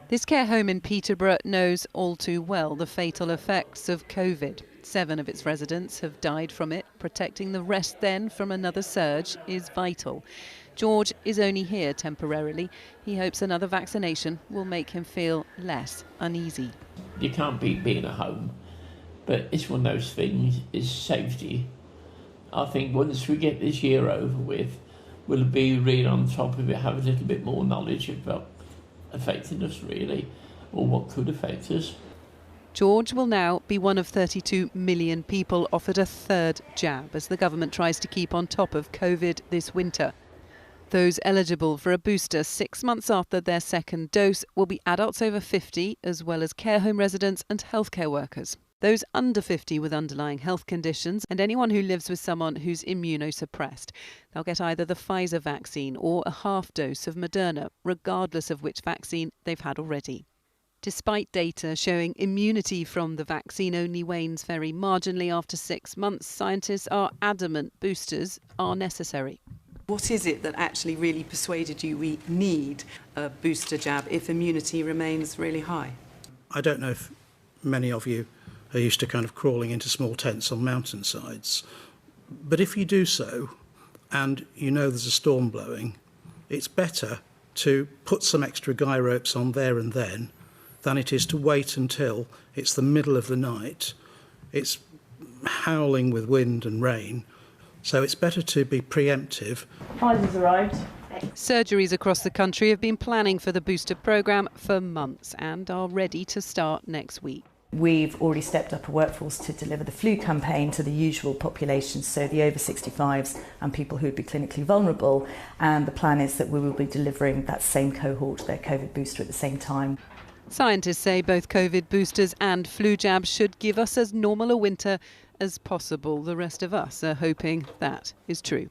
This care home in Peterborough knows all too well the fatal effects of COVID. 7 of its residents have died from it. Protecting the rest then from another surge is vital. George is only here temporarily. He hopes another vaccination will make him feel less uneasy. You can't beat being at home, but it's one of those things, is safety. I think once we get this year over with, we'll be really on top of it, have a little bit more knowledge about affecting us really, or what could affect us. George will now be one of 32 million people offered a third jab as the government tries to keep on top of COVID this winter. Those eligible for a booster 6 months after their second dose will be adults over 50, as well as care home residents and healthcare workers. Those under 50 with underlying health conditions and anyone who lives with someone who's immunosuppressed. They'll get either the Pfizer vaccine or a half dose of Moderna, regardless of which vaccine they've had already. Despite data showing immunity from the vaccine only wanes very marginally after 6 months, scientists are adamant boosters are necessary. What is it that actually really persuaded you we need a booster jab if immunity remains really high? I don't know if many of you are used to kind of crawling into small tents on mountainsides, but if you do so and you know there's a storm blowing, it's better to put some extra guy ropes on there and then than it is to wait until it's the middle of the night, it's howling with wind and rain. So it's better to be preemptive. Pfizer's arrived. Surgeries across the country have been planning for the booster programme for months and are ready to start next week. We've already stepped up a workforce to deliver the flu campaign to the usual population, so the over 65s and people who would be clinically vulnerable. And the plan is that we will be delivering that same cohort, their COVID booster at the same time. Scientists say both COVID boosters and flu jabs should give us as normal a winter as possible. The rest of us are hoping that is true.